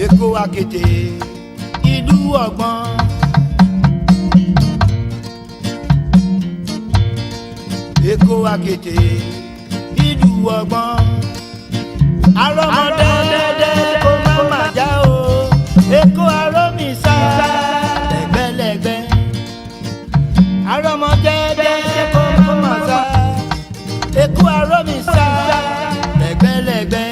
Èkó Akété ìlú ọgbọ́n. Èkó Akété ìlú ọgbọ́n. Arọ́mọdẹ́dẹ́ kó má má já o. Èkó Arómísá lẹ́gbẹ́lẹ́gbẹ́. Arọ́mọdẹ́dẹ́ kó má má já. Èkó Arómísá lẹ́gbẹ́lẹ́gbẹ́.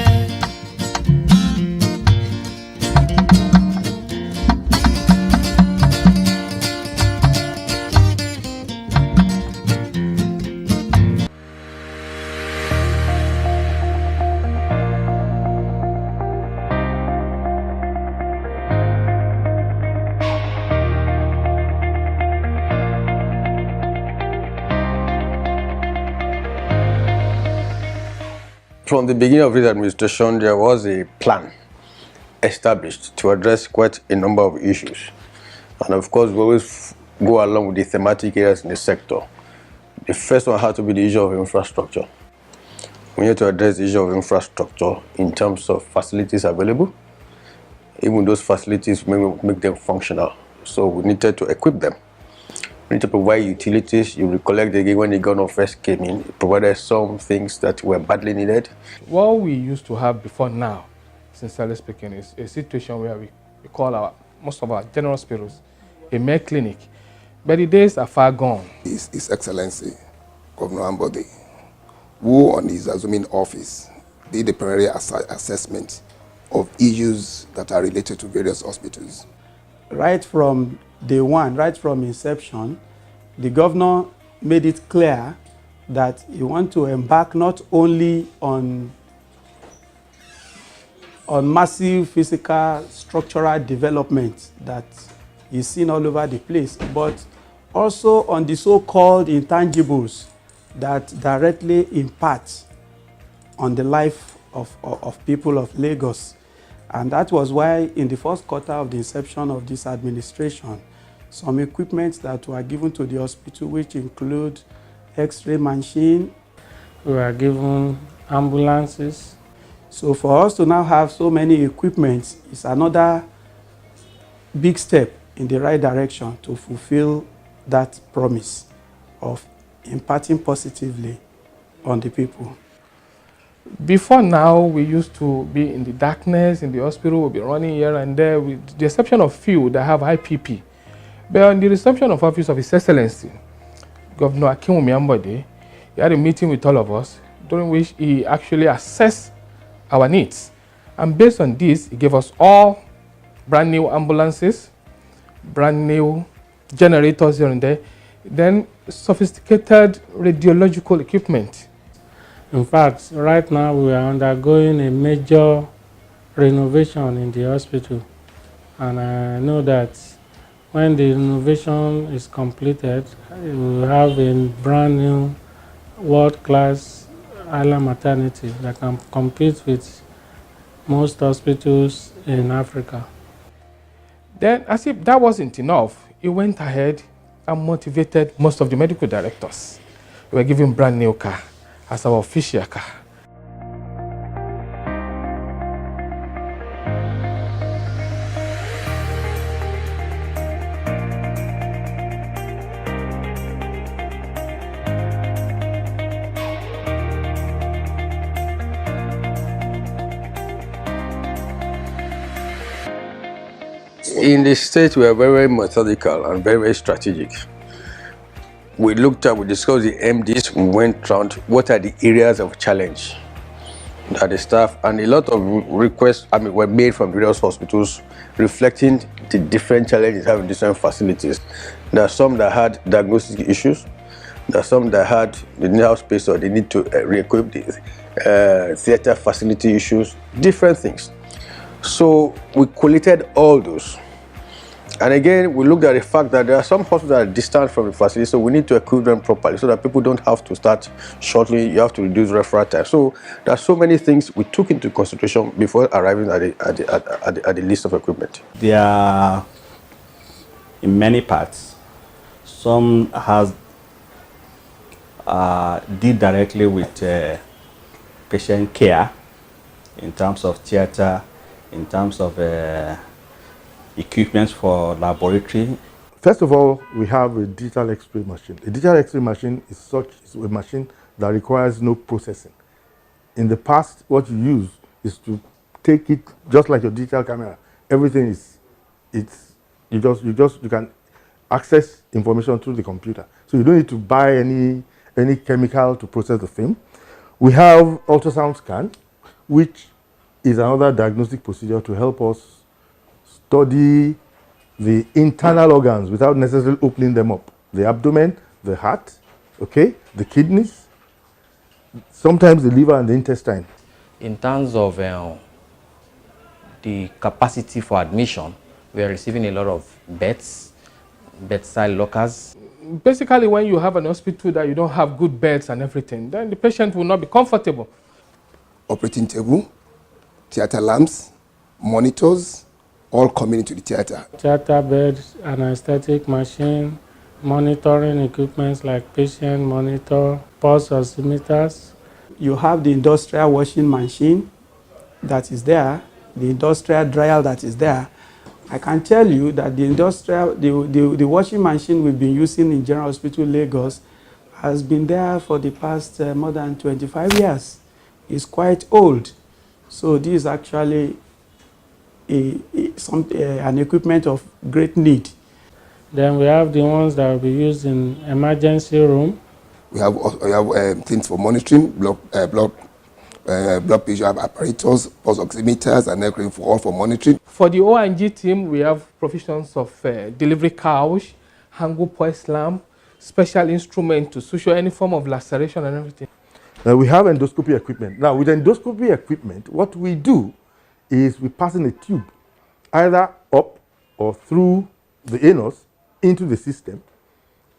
From the beginning of this administration, there was a plan established to address quite a number of issues. And of course, we always go along with the thematic areas in the sector. The first one had to be the issue of infrastructure. We need to address the issue of infrastructure in terms of facilities available. Even those facilities make them functional. So we needed to equip them. We need to provide utilities. You recollect again when the governor first came in, it provided some things that were badly needed. What we used to have before now, sincerely speaking, is a situation where we call most of our general hospitals a mere clinic. But the days are far gone. His Excellency, Governor Ambode, who on his assuming office did a preliminary assessment of issues that are related to various hospitals. Right from day one, right from inception, the governor made it clear that he wants to embark not only on massive physical structural development that is seen all over the place, but also on the so-called intangibles that directly impact on the life of people of Lagos. And that was why in the first quarter of the inception of this administration, some equipment that were given to the hospital, which include X-ray machine. We were given ambulances. So for us to now have so many equipments is another big step in the right direction to fulfill that promise of impacting positively on the people. Before now, we used to be in the darkness, in the hospital, we'll be running here and there, with the exception of few that have IPP. But on the reception of Office of His Excellency, Governor Akinwumi Ambode, he had a meeting with all of us, during which he actually assessed our needs. And based on this, he gave us all brand new ambulances, brand new generators here and there, then sophisticated radiological equipment. In fact, right now we are undergoing a major renovation in the hospital. And I know that when the renovation is completed, we will have a brand new world-class island maternity that can compete with most hospitals in Africa. Then, as if that wasn't enough, he went ahead and motivated most of the medical directors. We were given brand new car as our official car. In the state, we are very methodical and very strategic. We discussed the MDs, we went around what are the areas of challenge that the staff, and a lot of requests were made from various hospitals reflecting the different challenges having different facilities. There are some that had diagnostic issues, there are some that didn't have space or they need to re-equip the theater facility issues, different things. So we collated all those. And again, we looked at the fact that there are some hospitals that are distant from the facility, so we need to equip them properly so that people don't have to start shortly. You have to reduce referral time. So there are so many things we took into consideration before arriving at the list of equipment. There are, in many parts, some has deal directly with patient care in terms of theater, in terms of equipment for laboratory. First of all, we have a digital X-ray machine. A digital X-ray machine is a machine that requires no processing. In the past, what you use is to take it just like your digital camera. Everything you can access information through the computer. So you don't need to buy any chemical to process the film. We have ultrasound scan, which is another diagnostic procedure to help us study the internal organs without necessarily opening them up. The abdomen, the heart, okay, the kidneys, sometimes the liver and the intestine. In terms of the capacity for admission, we are receiving a lot of beds, bedside lockers. Basically, when you have an hospital that you don't have good beds and everything, then the patient will not be comfortable. Operating table, theater lamps, monitors, all coming into the theater. Theater beds, anesthetic machine, monitoring equipments like patient monitor, pulse oximeters. You have the industrial washing machine that is there, the industrial dryer that is there. I can tell you that the washing machine we've been using in General Hospital Lagos has been there for the past more than 25 years. It's quite old. So this is actually an equipment of great need. Then we have the ones that will be used in emergency room. We have things for monitoring, blood pressure apparatus, pulse oximeters, and everything for monitoring. For the O&G team, we have provisions of delivery couch, Hangu poise lamp, special instrument to social any form of laceration and everything. We have endoscopy equipment. Now, with endoscopy equipment, what we do is we pass in a tube, either up or through the anus into the system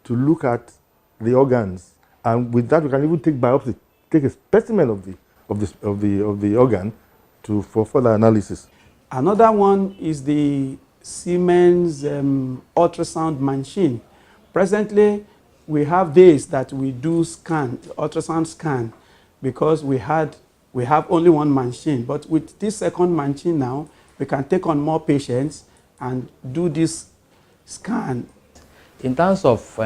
to look at the organs. And with that, we can even take biopsy, take a specimen of the organ for further analysis. Another one is the Siemens ultrasound machine. Presently, we have days that we do ultrasound scan, because we have only one machine. But with this second machine now, we can take on more patients and do this scan. In terms of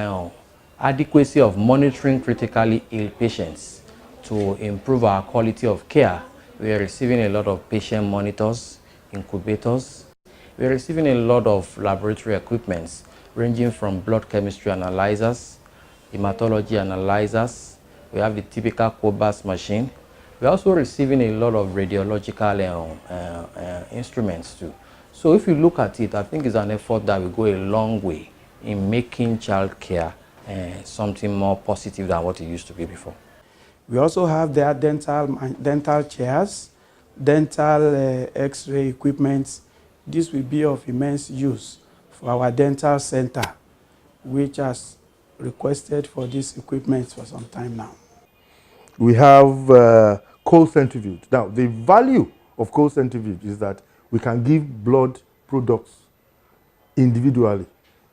adequacy of monitoring critically ill patients to improve our quality of care, we are receiving a lot of patient monitors, incubators. We are receiving a lot of laboratory equipments ranging from blood chemistry analyzers, hematology analyzers. We have the typical cobas machine. We're also receiving a lot of radiological instruments too. So if you look at it, I think it's an effort that will go a long way in making child care something more positive than what it used to be before. We also have their dental chairs, dental X-ray equipment. This will be of immense use for our dental center, which has requested for this equipment for some time now. We have cold centrifuge. Now, the value of cold centrifuge is that we can give blood products individually.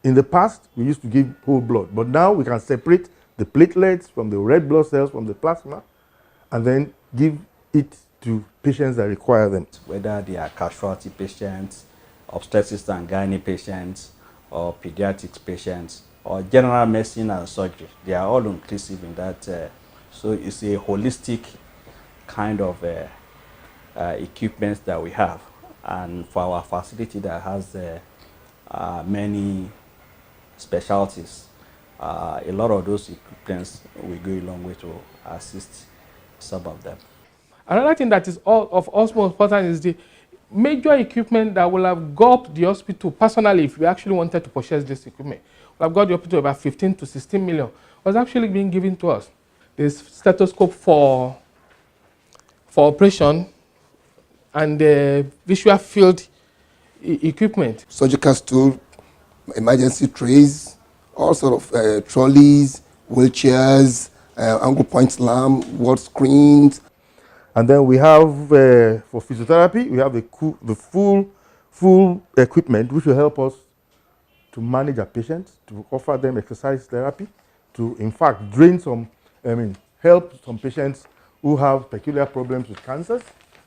In the past, we used to give whole blood, but now we can separate the platelets from the red blood cells from the plasma and then give it to patients that require them. Whether they are casualty patients, obstetrics and gynae patients, or pediatrics patients, or general medicine and surgery, they are all inclusive in that. So it's a holistic kind of equipment that we have. And for our facility that has many specialties, a lot of those equipments will go a long way to assist some of them. Another thing that is of utmost important is the major equipment that will have got the hospital personally, if we actually wanted to purchase this equipment, we have got the hospital about 15 to 16 million, was actually being given to us. There's stethoscope for operation and the visual field equipment. Surgical stool, emergency trays, all sort of trolleys, wheelchairs, angle point lamp, wall screens. And then we have, for physiotherapy, we have the full equipment which will help us to manage our patients, to offer them exercise therapy, to in fact help some patients who have peculiar problems with cancers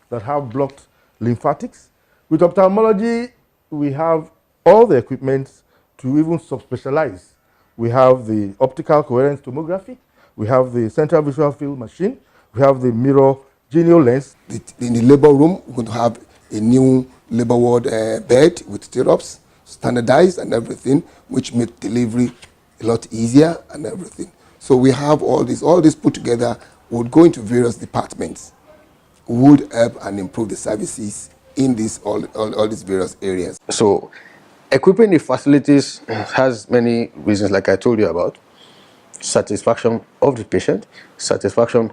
that have blocked lymphatics, With ophthalmology, we have all the equipment to even subspecialize. We have the optical coherence tomography, we have the central visual field machine, we have the mirror genio lens. In the labor room, we're going to have a new labor ward bed with stirrups, standardized and everything, which make delivery a lot easier and everything. So we have all this put together would go into various departments, would help and improve the services in all these various areas. So equipping the facilities has many reasons, like I told you about. Satisfaction of the patient, satisfaction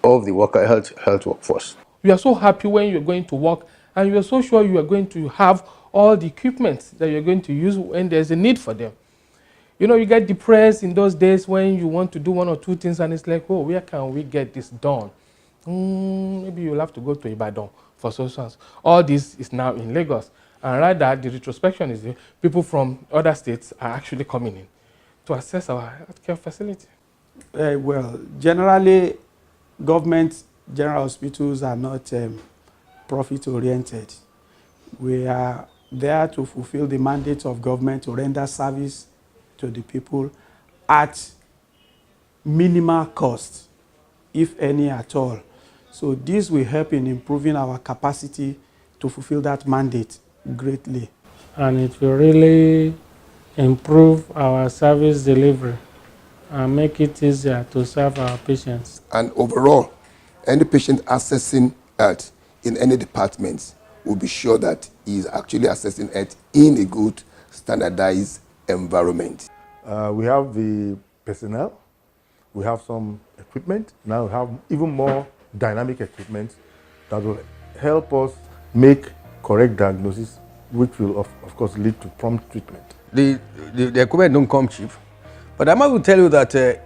of the health workforce. You are so happy when you're going to work, and you are so sure you are going to have all the equipment that you're going to use when there's a need for them. You know, you get depressed in those days when you want to do one or two things and it's like, oh, where can we get this done? Maybe you'll have to go to Ibadan for solutions. All this is now in Lagos. And right there, the retrospection is there. People from other states are actually coming in to assess our healthcare facility. Well, generally, government general hospitals are not profit-oriented. We are there to fulfill the mandate of government to render service to the people at minimal cost, if any at all. So this will help in improving our capacity to fulfill that mandate greatly. And it will really improve our service delivery and make it easier to serve our patients. And overall, any patient accessing health in any department will be sure that he is actually accessing health in a good, standardized environment. We have the personnel, we have some equipment, now we have even more dynamic equipment that will help us make correct diagnosis, which will of course lead to prompt treatment. The equipment don't come cheap, but I must tell you that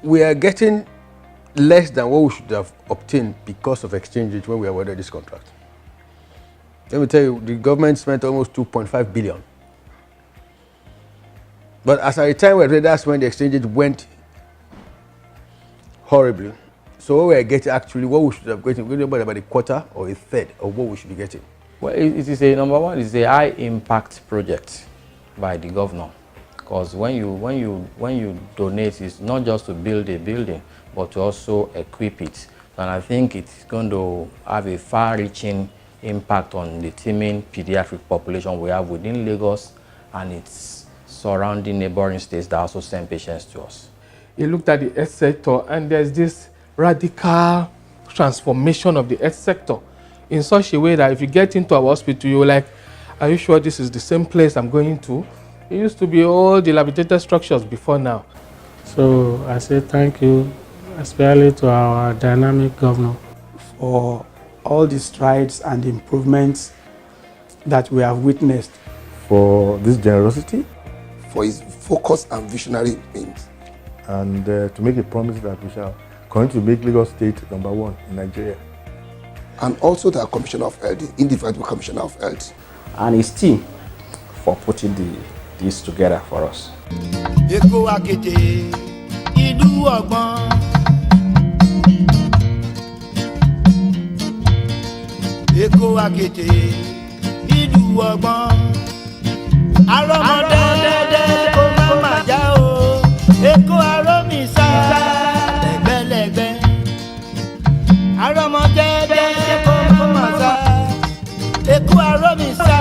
we are getting less than what we should have obtained because of exchange rate when we awarded this contract. Let me tell you, the government spent almost 2.5 billion. But as at the time we read, that's when the exchange rate went horribly. So what we are getting actually, what we should have gotten, we're about a quarter or a third of what we should be getting. Well, it is a number one. It's a high impact project by the governor, because when you donate, it's not just to build a building, but to also equip it. And I think it's going to have a far-reaching impact on the teeming pediatric population we have within Lagos and its surrounding neighboring states that also send patients to us. He looked at the health sector, and there's this radical transformation of the health sector in such a way that if you get into our hospital, you're like, are you sure this is the same place I'm going to? It used to be all dilapidated structures before now. So I say thank you, especially to our dynamic governor, for all the strides and improvements that we have witnessed. For this generosity, for his focus and visionary things. and to make a promise that we shall continue to make Lagos State #1 in Nigeria. And also the Commissioner of Health, the Independent Commissioner of Health. And his team for putting this together for us. Èkó Akété, ìlú ọgbọ́n. Èkó Akété, ìlú ọgbọ́n. Arọ́mọdé kó má má já o. Èkó Arómísà lẹ́gbẹ́lẹ́gbẹ́. Arọ́mọdé kó má má já. Èkó Arómísà.